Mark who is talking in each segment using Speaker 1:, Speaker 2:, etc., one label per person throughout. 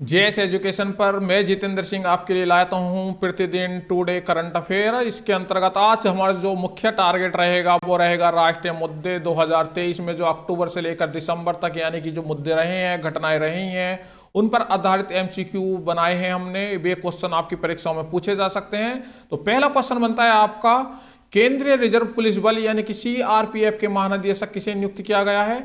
Speaker 1: JS education पर मैं जितेंद्र सिंह आपके लिए लाता हूं प्रतिदिन टुडे करंट अफेयर। इसके अंतर्गत आज हमारा जो मुख्य टारगेट रहेगा वो रहेगा राष्ट्रीय मुद्दे 2023 में जो अक्टूबर से लेकर दिसंबर तक यानी कि जो मुद्दे रहे हैं, घटनाएं रही हैं, उन पर आधारित एमसीक्यू बनाए हैं हमने। वे क्वेश्चन आपकी परीक्षाओं में पूछे जा सकते हैं। तो पहला क्वेश्चन बनता है आपका, केंद्रीय रिजर्व पुलिस बल यानी कि सीआरपीएफ के महानिदेशक किसे नियुक्त किया गया है?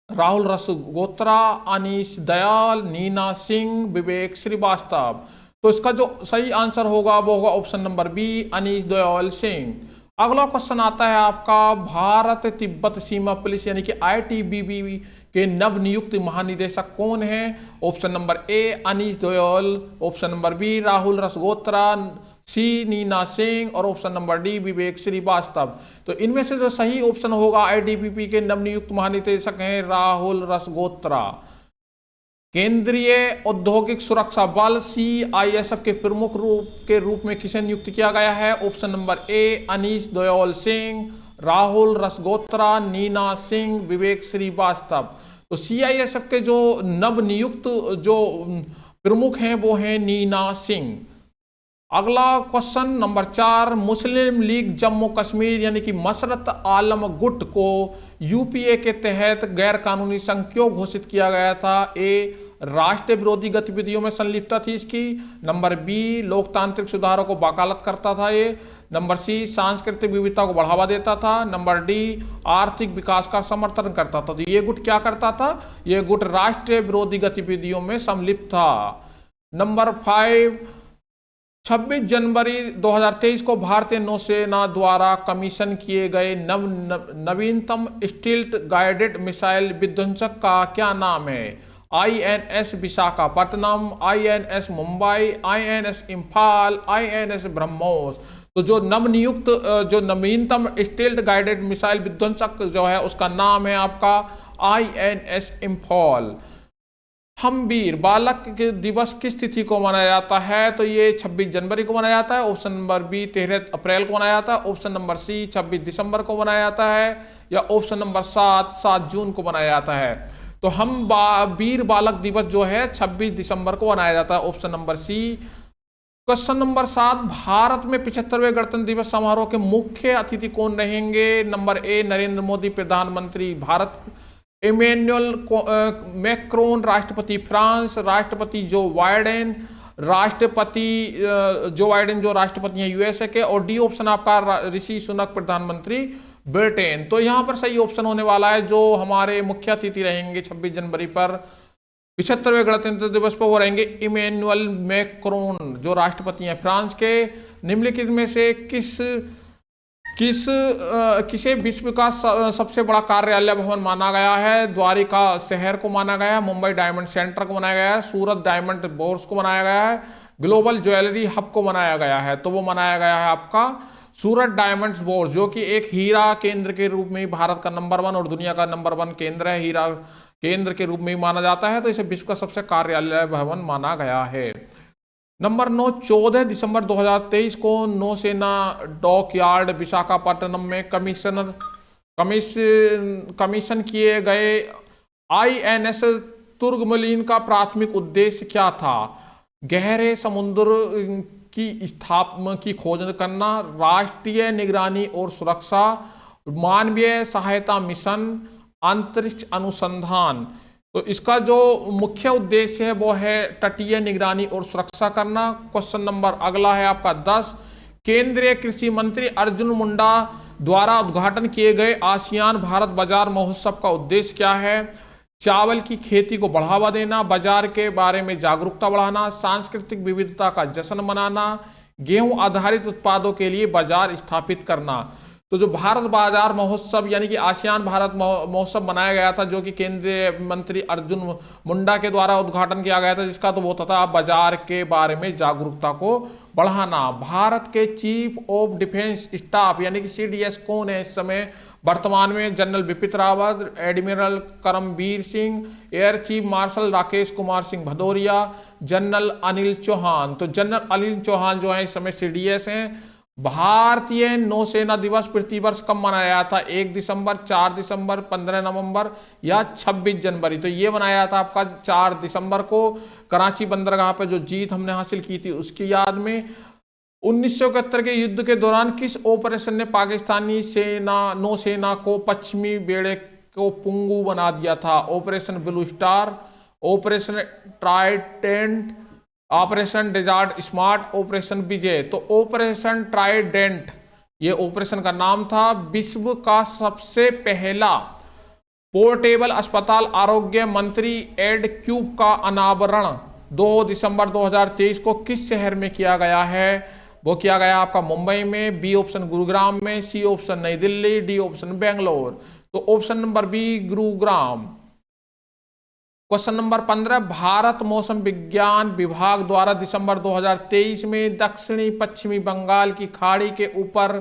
Speaker 1: राहुल रसगोत्रा, अनीश दयाल, नीना सिंह, विवेक श्रीवास्तव। तो इसका जो सही आंसर होगा वो होगा option number B, Anish Dayal Singh. अगला क्वेश्चन आता है आपका, भारत तिब्बत सीमा पुलिस यानी कि आईटीबीपी के नवनियुक्त महानिदेशक कौन है? Option number A Anish Dayal, option number B Rahul Rasgotra, C Nina Singh और option number D Vivek Srivastava. तो इनमें से जो सही ऑप्शन होगा, आईटीबीपी के नवनियुक्त महानिदेशक हैं राहुल रसगोत्रा। केंद्रीय औद्योगिक सुरक्षा बल सीआईएसएफ के प्रमुख के रूप में किसे नियुक्त किया गया है? Option number A Anish Dayal Singh, Rahul Rasgotra, Nina Singh, Vivek Srivastava. तो सीआईएसएफ के जो नवनियुक्त जो प्रमुख हैं वो हैं नीना सिंह। अगला क्वेश्चन नंबर 4, मुस्लिम लीग जम्मू कश्मीर यानी कि मसरत आलम गुट को यूपीए के तहत गैर कानूनी संघ क्यों घोषित किया गया था? ए राष्ट्र विरोधी गतिविधियों में संलिप्तता थी इसकी, नंबर बी लोकतांत्रिक सुधारों को वकालत करता था ये, नंबर सी सांस्कृतिक विविधता को बढ़ावा देता था, नंबर डी आर्थिक विकास का समर्थन करता था। तो ये गुट क्या करता था? ये गुट राष्ट्रीय विरोधी गतिविधियों में संलिप्त था। नंबर 5, 26 जनवरी 2023 को भारतीय नौसेना द्वारा कमीशन किए गए नवीनतम स्टील्थ गाइडेड मिसाइल विध्वंसक का क्या नाम है? INS Visakhapatnam, INS Mumbai, INS Imphal, INS BrahMos. तो जो नवनियुक्त जो नवीनतम स्टील्थ गाइडेड मिसाइल विध्वंसक जो है उसका नाम है आपका आईएनएस इंफाल। हमवीर बालक के दिवस किस तिथि को मनाया जाता है? तो ये 26 जनवरी को मनाया जाता है। ऑप्शन नंबर बी 13 अप्रैल को मनाया जाता है, ऑप्शन नंबर सी 26 दिसंबर को मनाया जाता है, या ऑप्शन नंबर 7 जून को मनाया जाता है। तो हम वीर बालक दिवस जो है 26 दिसंबर को मनाया जाता है, option number C. Question number 7, Bharat में 75वें गणतंत्र दिवस समारोह के मुख्य अतिथि कौन रहेंगे? नंबर ए नरेंद्र मोदी प्रधानमंत्री भारत, इमैनुअल मैक्रोन राष्ट्रपति फ्रांस, राष्ट्रपति जो बाइडेन जो राष्ट्रपति हैं यूएसए के, और डी ऑप्शन आपका ऋषि सुनक प्रधानमंत्री ब्रिटेन। तो यहां पर सही ऑप्शन होने वाला है जो हमारे मुख्य अतिथि रहेंगे 26 जनवरी पर 75वें गणतंत्र दिवस पर, वो रहेंगे इमैनुअल मैक्रोन जो राष्ट्रपति हैं फ्रांस के। निम्नलिखित में से किसे विश्व का सबसे बड़ा कार्यालय भवन माना गया है? द्वारिका शहर को माना गया है, मुंबई डायमंड सेंटर को बनाया गया है, सूरत डायमंड बोर्स को बनाया गया है, ग्लोबल ज्वेलरी हब को बनाया गया है। तो वो बनाया गया है आपका सूरत डायमंड बोर्स, जो कि एक हीरा केंद्र के रूप में भारत का नंबर 1 और दुनिया का नंबर 1 केंद्र है, हीरा केंद्र के रूप में माना जाता है। तो इसे विश्व का सबसे कार्यालय भवन माना गया है। नंबर 9, 14 दिसंबर 2023 को नौसेना डॉकयार्ड विशाखापट्टनम में कमीशन किए गए आईएनएस तुर्गमलिन का प्राथमिक उद्देश्य क्या था? गहरे समुद्र की खोज करना, राष्ट्रीय निगरानी और सुरक्षा, मानवीय सहायता मिशन, अंतरिक्ष अनुसंधान। तो इसका जो मुख्य उद्देश्य है वो है तटीय निगरानी और सुरक्षा करना। क्वेश्चन नंबर अगला है आपका 10, केंद्रीय कृषि मंत्री अर्जुन मुंडा द्वारा उद्घाटन किए गए आसियान भारत बाजार महोत्सव का उद्देश्य क्या है? चावल की खेती को बढ़ावा देना, बाजार के बारे में जागरूकता बढ़ाना, सांस्कृतिक विविधता का जश्न मनाना, गेहूं आधारित उत्पादों के लिए बाजार स्थापित करना। तो जो भारत बाजार महोत्सव यानी कि आसियान भारत महोत्सव बनाया गया था, जो कि केंद्रीय मंत्री अर्जुन मुंडा के द्वारा उद्घाटन किया गया था, जिसका तो वो था बाजार के बारे में जागरूकता को बढ़ाना। भारत के चीफ ऑफ डिफेंस स्टाफ यानी कि सीडीएस कौन है इस समय वर्तमान में? General Bipin Rawat, admiral Karambir Singh, air chief marshal Rakesh Kumar Singh Bhadauria, general Anil Chauhan. तो जनरल अनिल चौहान जो है इस समय सीडीएस हैं भारतीय नौसेना दिवस प्रतिवर्ष कब मनाया जाता है? 1 दिसंबर, 4 दिसंबर, 15 नवंबर या 26 जनवरी? तो ये बनाया था आपका 4 दिसंबर को, कराची बंदरगाह पर जो जीत हमने हासिल की थी उसकी याद में। 1971 के युद्ध के दौरान किस ऑपरेशन ने पाकिस्तानी नौसेना को पश्चिमी बेड़े को पुंगू बना दिया था? Operation blue star, operation trident, operation desert smart, operation Vijay? तो ऑपरेशन ट्राइडेंट ये ऑपरेशन का नाम था। विश्व का सबसे पहला पोर्टेबल अस्पताल आरोग्य मंत्री एड क्यूब का अनावरण 2 दिसंबर 2023 को किस शहर में किया गया है? वो किया गया आपका मुंबई में, बी ऑप्शन गुरुग्राम में, सी ऑप्शन नई दिल्ली, डी ऑप्शन बेंगलोर। तो option number B Gurugram. Question number 15, Bharat मौसम विज्ञान विभाग द्वारा दिसंबर 2023 में दक्षिणी पश्चिमी बंगाल की खाड़ी के ऊपर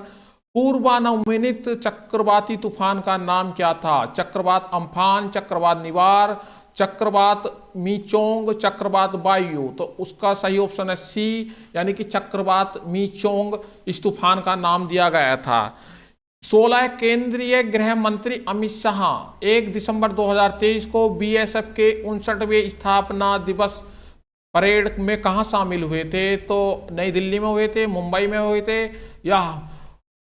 Speaker 1: पूर्वानुमानित चक्रवाती तूफान का नाम क्या था? चक्रवात अम्फान, चक्रवात निवार, चक्रवात मीचोंग, चक्रवात वायु? तो उसका सही ऑप्शन है सी, यानी कि चक्रवात मीचोंग इस तूफान का नाम दिया गया था। 16 केंद्रीय गृह मंत्री अमित शाह 1 दिसंबर 2023 को बीएसएफ के 59वें स्थापना दिवस परेड में कहां शामिल हुए थे? तो नई दिल्ली में हुए थे, मुंबई में हुए थे, या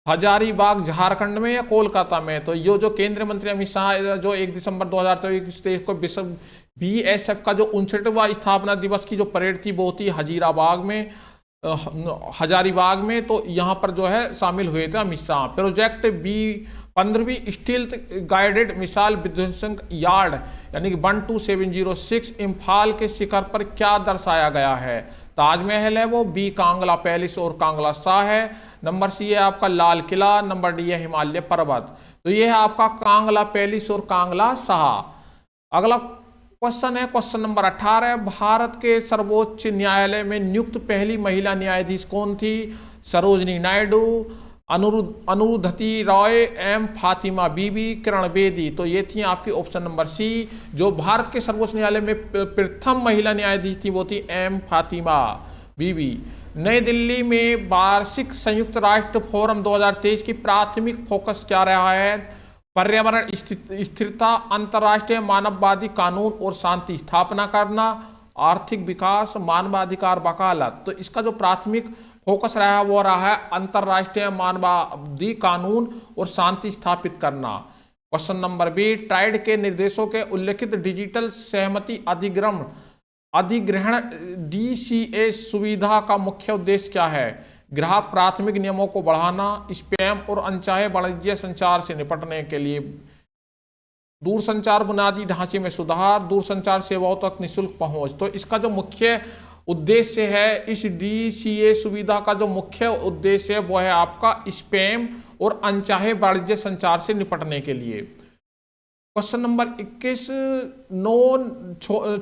Speaker 1: हजारीबाग झारखंड में, या कोलकाता में? तो ये जो केंद्रीय मंत्री अमित शाह जो 1 दिसंबर 2023 को बीएसएफ का जो 59वां स्थापना दिवस की जो परेड थी वो थी हजारीबाग में। तो यहां पर जो है शामिल हुए थे अमित शाह। प्रोजेक्ट बी 15वीं स्टील्थ गाइडेड मिसाइल विध्वंसक यार्ड यानी कि 12706 इम्फाल के शिखर पर क्या दर्शाया गया है? ताजमहल है वो, बी कांगला पैलेस और कांगला शाह है, नंबर सी है आपका लाल किला, नंबर डी है हिमालय पर्वत। तो ये है आपका कांगला पैलेस और कांगला शाह। अगला क्वेश्चन है क्वेश्चन नंबर 18, भारत के सर्वोच्च न्यायालय में नियुक्त पहली महिला न्यायाधीश कौन थी? सरोजनी नायडू, अनुरुधति रॉय, एम फातिमा बीबी, किरण बेदी? तो ये थी आपकी ऑप्शन नंबर सी। जो भारत के सर्वोच्च न्यायालय में प्रथम महिला न्यायाधीश थी वो थी एम फातिमा बीबी। नई दिल्ली में वार्षिक संयुक्त राष्ट्र फोरम 2023 की प्राथमिक फोकस क्या रहा है? पर्यावरण स्थिरता, अंतर्राष्ट्रीय मानववादी कानून और शांति स्थापना करना, आर्थिक विकास, मानवाधिकार वकालत? तो इसका जो प्राथमिक फोकस रहा है वो रहा है अंतर्राष्ट्रीय मानवाधिकार कानून और शांति स्थापित करना। क्वेश्चन नंबर बी, ट्राइड के निर्देशों के उल्लेखित डिजिटल सहमति अधिग्रहण DCA सुविधा का मुख्य उद्देश्य क्या है? ग्राहक प्राथमिक नियमों को बढ़ाना, स्पैम और अनचाहे वाणिज्य संचार से निपटने के लिए, दूरसंचार बुनियादी ढांचे में सुधार, दूरसंचार सेवाओं तक निःशुल्क पहुंच? तो इसका जो मुख्य उद्देश्य है, इस DCA सुविधा का जो मुख्य उद्देश्य है वो है आपका स्पैम और अनचाहे वाणिज्य संचार से निपटने के लिए। क्वेश्चन नंबर 21,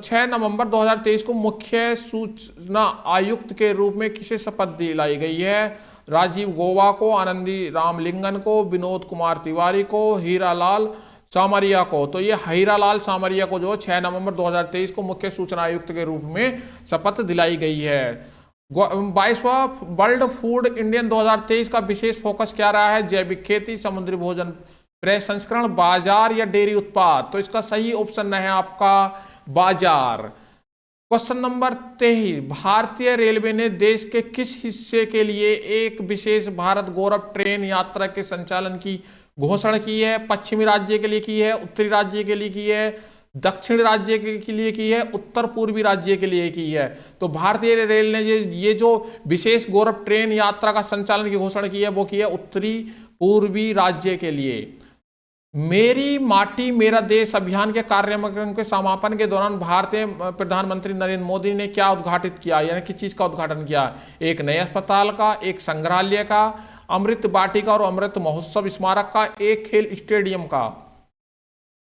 Speaker 1: 6 नवंबर 2023 को मुख्य सूचना आयुक्त के रूप में किसे शपथ दिलाई गई है? राजीव गौबा को, आनंदी रामलिंगन को, विनोद कुमार तिवारी को, हीरालाल सामरिया को? तो ये हीरालाल सामरिया को जो 6 नवंबर 2023 को मुख्य सूचना आयुक्त के रूप में शपथ दिलाई गई है। 22वां वर्ल्ड फूड इंडियन 2023 का विशेष फोकस क्या रहा है? जैविक खेती, समुद्री भोजन प्रसंस्करण, बाजार या डेयरी उत्पाद? तो इसका सही ऑप्शन है आपका बाजार। क्वेश्चन नंबर 23, भारतीय रेलवे ने देश के किस हिस्से के लिए एक विशेष भारत गौरव ट्रेन यात्रा के संचालन की घोषणा की है? पश्चिमी राज्य के लिए की है, उत्तरी राज्य के लिए की है, दक्षिण राज्य के लिए की है, उत्तर पूर्वी राज्य के लिए की है? तो भारतीय रेल ने ये जो विशेष गौरव ट्रेन यात्रा का संचालन की घोषणा की है वो की है उत्तरी पूर्वी राज्य के लिए। मेरी माटी मेरा देश अभियान के कार्यक्रम के समापन के दौरान भारतीय प्रधानमंत्री नरेंद्र मोदी ने क्या उद्घाटित किया, यानी किस चीज का उद्घाटन किया? एक नए अस्पताल का, एक संग्रहालय का, अमृत वाटिका और अमृत महोत्सव स्मारक का, एक खेल स्टेडियम का?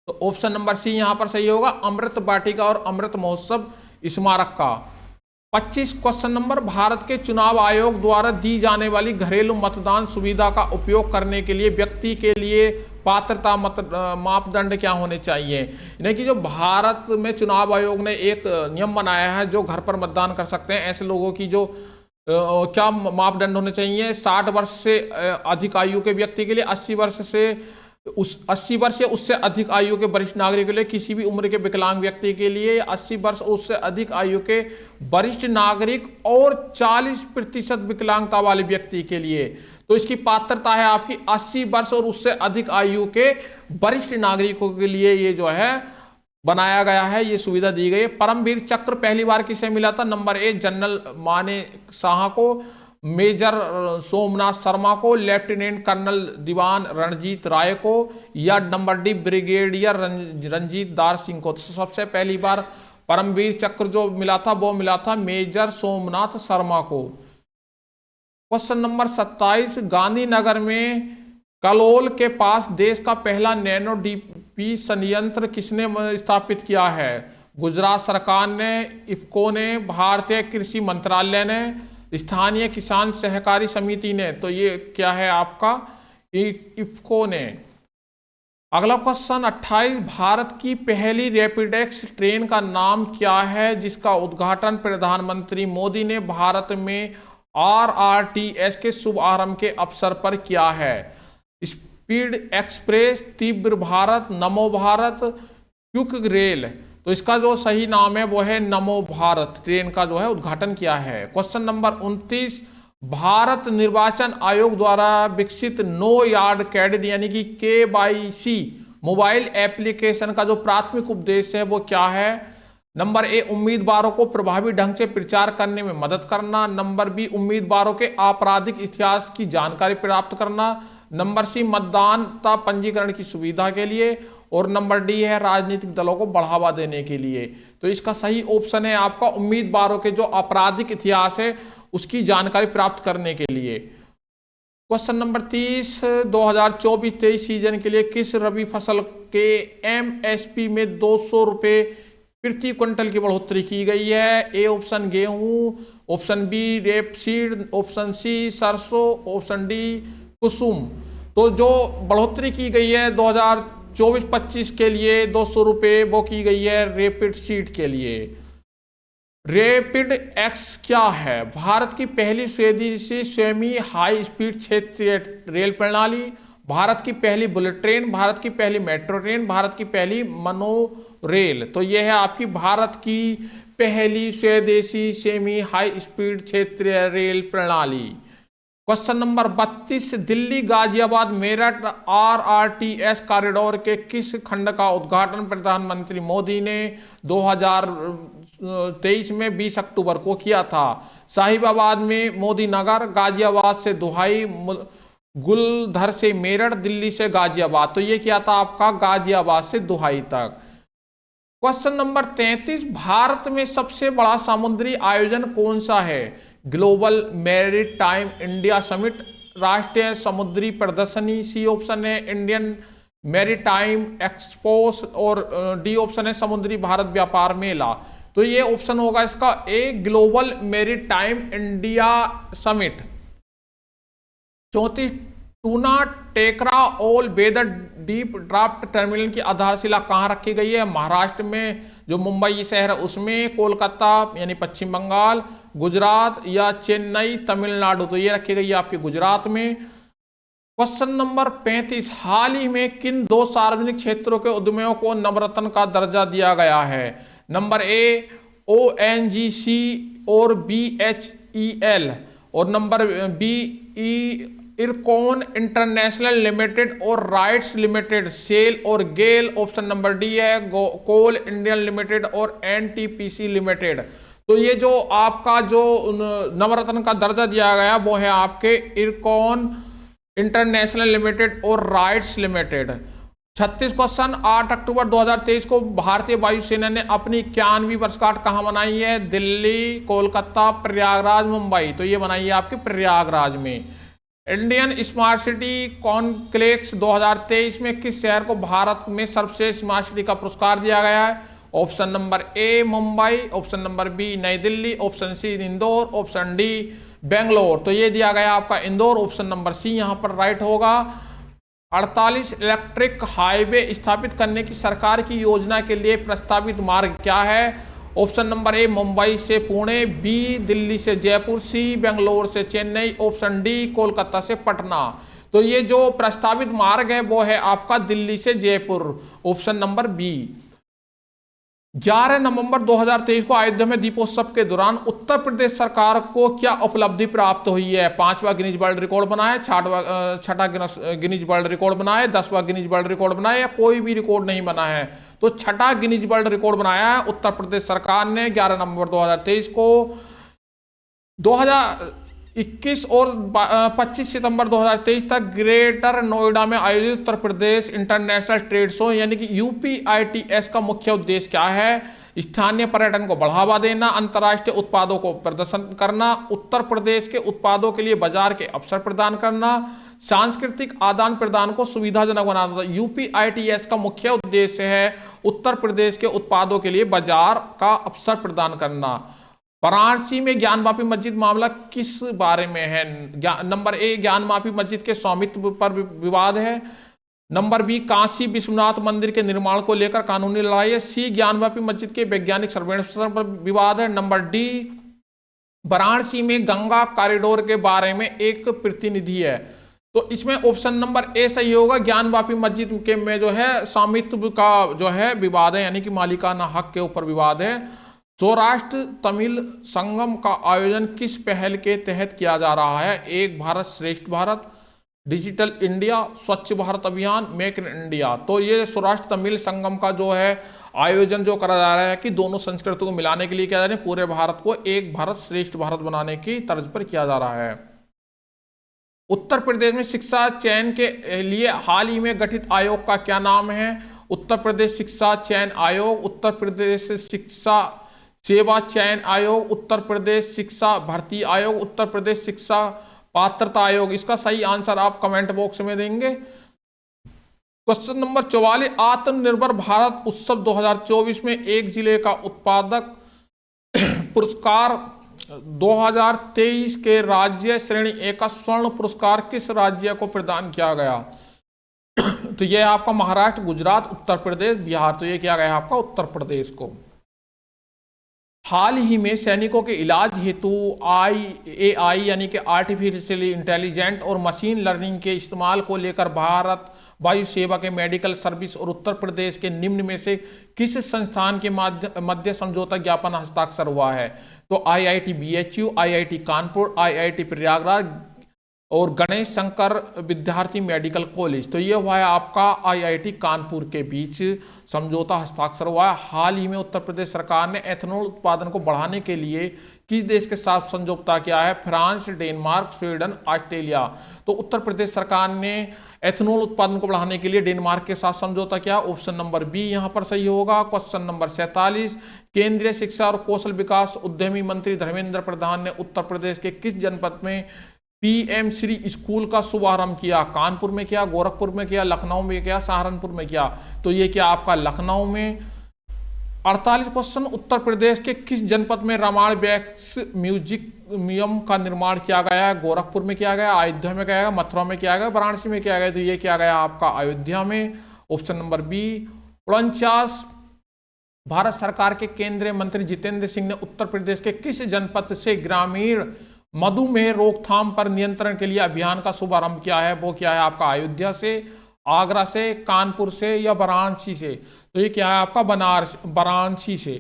Speaker 1: तो ऑप्शन नंबर सी यहां पर सही होगा, अमृत वाटिका और अमृत महोत्सव स्मारक का। 25 क्वेश्चन नंबर, भारत के चुनाव आयोग द्वारा दी जाने वाली घरेलू मतदान सुविधा का उपयोग करने के लिए व्यक्ति के लिए पात्रता मापदंड क्या होने चाहिए? यानी कि जो भारत में चुनाव आयोग ने एक नियम बनाया है, जो घर पर मतदान कर सकते हैं ऐसे लोगों की जो क्या मापदंड होने चाहिए? 60 वर्ष से अधिक आयु के व्यक्ति के लिए, 80 वर्ष या उससे अधिक आयु के वरिष्ठ नागरिक के लिए, किसी भी उम्र के विकलांग व्यक्ति के लिए, 80 वर्ष उससे अधिक आयु के वरिष्ठ नागरिक और 40% विकलांगता वाले व्यक्ति के लिए। तो इसकी पात्रता है आपकी 80 वर्ष और उससे अधिक आयु के वरिष्ठ नागरिकों के लिए ये जो है बनाया गया है, ये सुविधा दी गई है। परमवीर चक्र पहली बार किसे मिला था? नंबर ए जनरल माने शाह को, मेजर सोमनाथ शर्मा को, लेफ्टिनेंट कर्नल दीवान रणजीत राय को, या नंबर डी ब्रिगेडियर रंजीत दार सिंह को। तो सबसे पहली बार परमवीर चक्र जो मिला था वो मिला था मेजर सोमनाथ शर्मा को। क्वेश्चन नंबर 27, गांधीनगर में कलोल के पास देश का पहला नैनो डीपी संयंत्र किसने स्थापित किया है? गुजरात सरकार ने, इफ्को ने, भारतीय कृषि मंत्रालय ने, स्थानीय किसान सहकारी समिति ने। तो ये क्या है आपका? इफ्को ने। अगला क्वेश्चन 28, भारत की पहली रैपिडेक्स ट्रेन का नाम क्या है जिसका उद्घाटन प्रधानमंत्री मोदी ने भारत में RRTS के शुभारंभ के अवसर पर किया है? स्पीड एक्सप्रेस, तीव्र भारत, नमो भारत, क्विक रेल। तो इसका जो सही नाम है वो है नमो भारत ट्रेन का जो है उद्घाटन किया है। क्वेश्चन नंबर 29, भारत निर्वाचन आयोग द्वारा विकसित नो यार्ड कैडेट यानी कि KYC मोबाइल एप्लीकेशन का जो प्राथमिक उद्देश्य है वो क्या है? नंबर ए उम्मीदवारों को प्रभावी ढंग से प्रचार करने में मदद करना, नंबर बी उम्मीदवारों के आपराधिक इतिहास की जानकारी प्राप्त करना, नंबर सी मतदाता पंजीकरण की सुविधा के लिए, और नंबर डी है राजनीतिक दलों को बढ़ावा देने के लिए। तो इसका सही ऑप्शन है आपका उम्मीदवारों के जो आपराधिक इतिहास है उसकी जानकारी प्राप्त करने के लिए। क्वेश्चन नंबर 30, 2024-23 सीजन के लिए किस रबी फसल के MSP में 200 रुपये प्रति क्विंटल की बढ़ोतरी की गई है? ए ऑप्शन गेहूं, option B rapeseed, option C सरसों, ऑप्शन डी कुसुम। तो जो बढ़ोतरी की गई है 2024-25 के लिए 200 रुपये वो की गई है रेपिड सीड के लिए। रेपिड एक्स क्या है? भारत की पहली स्वदेशी सेमी हाई स्पीड क्षेत्रीय रेल प्रणाली, भारत की पहली बुलेट ट्रेन, भारत की पहली मेट्रो ट्रेन, भारत की पहली मनो रेल। तो यह है आपकी भारत की पहली स्वदेशी सेमी हाई स्पीड क्षेत्रीय रेल प्रणाली। Question number 32, Delhi Ghaziabad Meerut RRTS corridor के किस खंड का उद्घाटन प्रधानमंत्री मोदी ने 2023 में 20 अक्टूबर को किया था? साहिबाबाद में मोदी नगर, गाजियाबाद से दुहाई, गुलधर से मेरठ, दिल्ली से गाजियाबाद। तो ये क्या था आपका? गाजियाबाद से दुहाई तक। क्वेश्चन नंबर 33, भारत में सबसे बड़ा समुद्री आयोजन कौन सा है? ग्लोबल मैरीटाइम इंडिया समिट, राष्ट्रीय समुद्री प्रदर्शनी, सी ऑप्शन है इंडियन मैरीटाइम एक्सपो, और डी ऑप्शन है समुद्री भारत व्यापार मेला। तो ये ऑप्शन होगा इसका A global maritime India summit. 34, Tuna Tekra all weather deep draft terminal की आधारशिला कहाँ रखी गई है? महाराष्ट्र में, जो मुंबई शहर है उसमें, कोलकाता यानी पश्चिम बंगाल, गुजरात या चेन्नई तमिलनाडु। तो ये रखी गई है आपके गुजरात में। क्वेश्चन नंबर 35, हाल ही में किन दो सार्वजनिक क्षेत्रों के उद्यमियों को नवरत्न का दर्जा दिया गया है? नंबर ए ONGC और BHEL, और नंबर बी इरकॉन इंटरनेशनल लिमिटेड और राइट्स लिमिटेड, सेल और गेल। ऑप्शन नंबर डी है कोल इंडियन लिमिटेड और NTPC लिमिटेड। तो ये जो आपका जो नवरत्न का दर्जा दिया गया वो है आपके इरकॉन इंटरनेशनल लिमिटेड और राइट्स लिमिटेड। 36 क्वेश्चन, 8 अक्टूबर 2023 को भारतीय वायुसेना ने अपनी 91वीं वर्षगांठ कहाँ मनाई है? दिल्ली, कोलकाता, प्रयागराज, मुंबई। तो ये मनाई है आपके प्रयागराज में। इंडियन स्मार्ट सिटी कॉन्क्लेक्स 2023 में किस शहर को भारत में सर्वश्रेष्ठ स्मार्ट सिटी का पुरस्कार दिया गया है? Option number A Mumbai, option number B New Delhi, option C Indore, option D Bangalore. तो ये दिया गया आपका इंदौर, ऑप्शन नंबर सी यहां पर राइट होगा। 48 इलेक्ट्रिक हाईवे स्थापित करने की सरकार की योजना के लिए प्रस्तावित मार्ग क्या है? ऑप्शन नंबर ए मुंबई से पुणे, बी दिल्ली से जयपुर, सी बेंगलोर से चेन्नई, ऑप्शन डी कोलकाता से पटना। तो ये जो प्रस्तावित मार्ग है वो है आपका दिल्ली से जयपुर, ऑप्शन नंबर बी। 11 नवंबर 2023 को अयोध्या में दीपोत्सव के दौरान उत्तर प्रदेश सरकार को क्या उपलब्धि प्राप्त हुई है? 5वां गिनीज वर्ल्ड रिकॉर्ड बनाया, 6ठा गिनीज वर्ल्ड रिकॉर्ड बनाया, 10वां गिनीज वर्ल्ड रिकॉर्ड बनाया, या कोई भी रिकॉर्ड नहीं बना है? तो 6ठा गिनीज वर्ल्ड रिकॉर्ड बनाया है उत्तर प्रदेश सरकार ने 11 नवंबर 2023 को। 2021 और 25 सितंबर 2023 तक ग्रेटर नोएडा में आयोजित Uttar Pradesh international trade show यानी कि UPITS का मुख्य उद्देश्य क्या है? स्थानीय पर्यटन को बढ़ावा देना, अंतर्राष्ट्रीय उत्पादों को प्रदर्शन करना, उत्तर प्रदेश के उत्पादों के लिए बाजार के अवसर प्रदान करना, सांस्कृतिक आदान प्रदान को सुविधाजनक बनाना। UPITS का मुख्य उद्देश्य है उत्तर प्रदेश के उत्पादों के लिए बाजार का अवसर प्रदान करना। वाराणसी में ज्ञानवापी मस्जिद मामला किस बारे में है? नंबर ए ज्ञानवापी मस्जिद के स्वामित्व पर विवाद है, नंबर बी काशी विश्वनाथ मंदिर के निर्माण को लेकर कानूनी लड़ाई है, सी ज्ञानवापी मस्जिद के वैज्ञानिक सर्वेक्षण पर विवाद है, नंबर डी वाराणसी में गंगा कॉरिडोर के बारे में एक प्रतिनिधि है। तो इसमें ऑप्शन नंबर ए सही होगा। ज्ञानवापी मस्जिद के में जो है स्वामित्व का जो है विवाद है, यानी कि मालिकाना हक के ऊपर विवाद है। सौराष्ट्र तमिल संगम का आयोजन किस पहल के तहत किया जा रहा है? एक भारत श्रेष्ठ भारत, डिजिटल इंडिया, स्वच्छ भारत अभियान, मेक इन इंडिया। तो ये सौराष्ट्र तमिल संगम का जो है आयोजन जो करा जा रहा है कि दोनों संस्कृति को मिलाने के लिए किया जा रहा है, पूरे भारत को एक भारत श्रेष्ठ भारत बनाने की तर्ज पर किया जा रहा है। उत्तर प्रदेश में शिक्षा चयन के लिए हाल ही में गठित आयोग का क्या नाम है? उत्तर प्रदेश शिक्षा चयन आयोग, उत्तर प्रदेश शिक्षा सेवा चयन आयोग, उत्तर प्रदेश शिक्षा भर्ती आयोग, उत्तर प्रदेश शिक्षा पात्रता आयोग। इसका सही आंसर आप कमेंट बॉक्स में देंगे। क्वेश्चन नंबर 44, आत्मनिर्भर भारत उत्सव 2024 में एक जिले का उत्पादक पुरस्कार 2023 के राज्य श्रेणी ए का स्वर्ण पुरस्कार किस राज्य को प्रदान किया गया? तो यह आपका महाराष्ट्र, गुजरात, उत्तर प्रदेश, बिहार। तो यह किया गया आपका उत्तर प्रदेश को। हाल ही में सैनिकों के इलाज हेतु AI यानी कि आर्टिफिशियली इंटेलिजेंट और मशीन लर्निंग के इस्तेमाल को लेकर भारत वायु सेवा के मेडिकल सर्विस और उत्तर प्रदेश के निम्न में से किस संस्थान के मध्य समझौता ज्ञापन हस्ताक्षर हुआ है? तो IIT BHU, IIT Kanpur, IIT Prayagraj और गणेश शंकर विद्यार्थी मेडिकल कॉलेज। तो ये हुआ है आपका IIT कानपुर के बीच समझौता हस्ताक्षर हुआ है। हाल ही में उत्तर प्रदेश सरकार ने एथेनॉल उत्पादन को बढ़ाने के लिए किस देश के साथ समझौता किया है? France, Denmark, Sweden, Australia. तो उत्तर प्रदेश सरकार ने एथेनॉल उत्पादन को बढ़ाने के लिए डेनमार्क के साथ समझौता किया। ऑप्शन नंबर बी यहां पर सही होगा। क्वेश्चन नंबर 47, केंद्रीय शिक्षा और कौशल विकास उद्यमी मंत्री धर्मेंद्र प्रधान ने उत्तर प्रदेश के किस जनपद में PM श्री स्कूल का शुभारंभ किया? कानपुर में किया, गोरखपुर में किया, लखनऊ में किया, सहारनपुर में किया। तो ये क्या आपका लखनऊ में। 48 क्वेश्चन, उत्तर प्रदेश के किस जनपद में रामायण वैक्स म्यूजियम का निर्माण किया गया है? गोरखपुर में किया गया, अयोध्या में किया गया, मथुरा में किया गया, वाराणसी में किया गया। तो ये किया गया आपका अयोध्या में, ऑप्शन नंबर बी। 49, भारत सरकार के केंद्रीय मंत्री जितेंद्र सिंह ने उत्तर प्रदेश के किस जनपद से ग्रामीण मधुमेह रोकथाम पर नियंत्रण के लिए अभियान का शुभारंभ किया है? वो क्या है आपका अयोध्या से, आगरा से, कानपुर से या वाराणसी से? तो ये क्या है आपका वाराणसी से।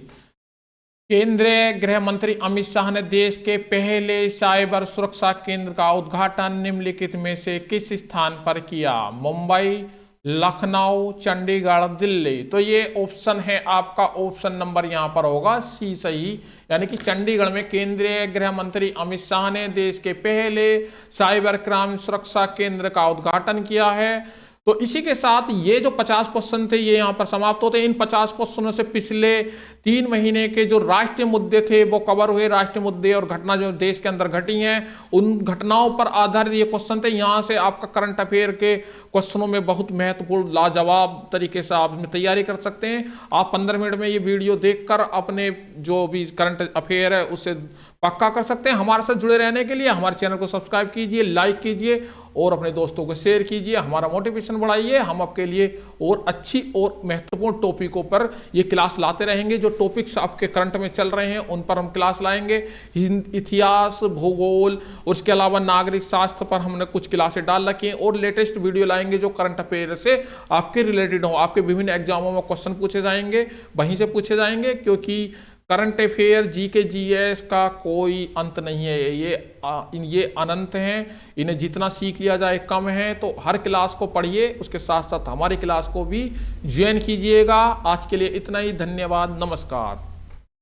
Speaker 1: केंद्रीय गृह मंत्री अमित शाह ने देश के पहले साइबर सुरक्षा केंद्र का उद्घाटन निम्नलिखित में से किस स्थान पर किया? मुंबई, लखनऊ, चंडीगढ़, दिल्ली। तो ये ऑप्शन है आपका, ऑप्शन नंबर यहां पर होगा सी सही, यानी कि चंडीगढ़ में केंद्रीय गृह मंत्री अमित शाह ने देश के पहले साइबर क्राइम सुरक्षा केंद्र का उद्घाटन किया है। तो इसी के साथ ये जो 50 क्वेश्चन थे ये यहाँ पर समाप्त होते हैं। इन 50 क्वेश्चनों से पिछले 3 महीने के जो राष्ट्रीय मुद्दे थे वो कवर हुए। राष्ट्रीय मुद्दे और घटना जो देश के अंदर घटी हैं उन घटनाओं पर आधारित ये क्वेश्चन थे। यहाँ से आपका करंट अफेयर के क्वेश्चनों में बहुत महत्वपूर्ण लाजवाब तरीके से आप इसमें तैयारी कर सकते हैं। आप 15 मिनट में ये वीडियो देखकर अपने जो भी करंट अफेयर है उससे पक्का कर सकते हैं। हमारे साथ जुड़े रहने के लिए हमारे चैनल को सब्सक्राइब कीजिए, लाइक कीजिए और अपने दोस्तों को शेयर कीजिए। हमारा मोटिवेशन बढ़ाइए। हम आपके लिए और अच्छी और महत्वपूर्ण टॉपिकों पर ये क्लास लाते रहेंगे। जो टॉपिक्स आपके करंट में चल रहे हैं उन पर हम क्लास लाएंगे। इतिहास, भूगोल और उसके अलावा नागरिक शास्त्र पर हमने कुछ क्लासें डाल रखी हैं और लेटेस्ट वीडियो लाएंगे जो करंट अफेयर से आपके रिलेटेड हो। आपके विभिन्न एग्जामों में क्वेश्चन पूछे जाएंगे, वहीं से पूछे जाएंगे, क्योंकि करंट अफेयर, जीके, जीएस का कोई अंत नहीं है। ये अनंत हैं। इन्हें जितना सीख लिया जाए कम है। तो हर क्लास को पढ़िए, उसके साथ साथ हमारी क्लास को भी ज्वाइन कीजिएगा। आज के लिए इतना ही। धन्यवाद। नमस्कार।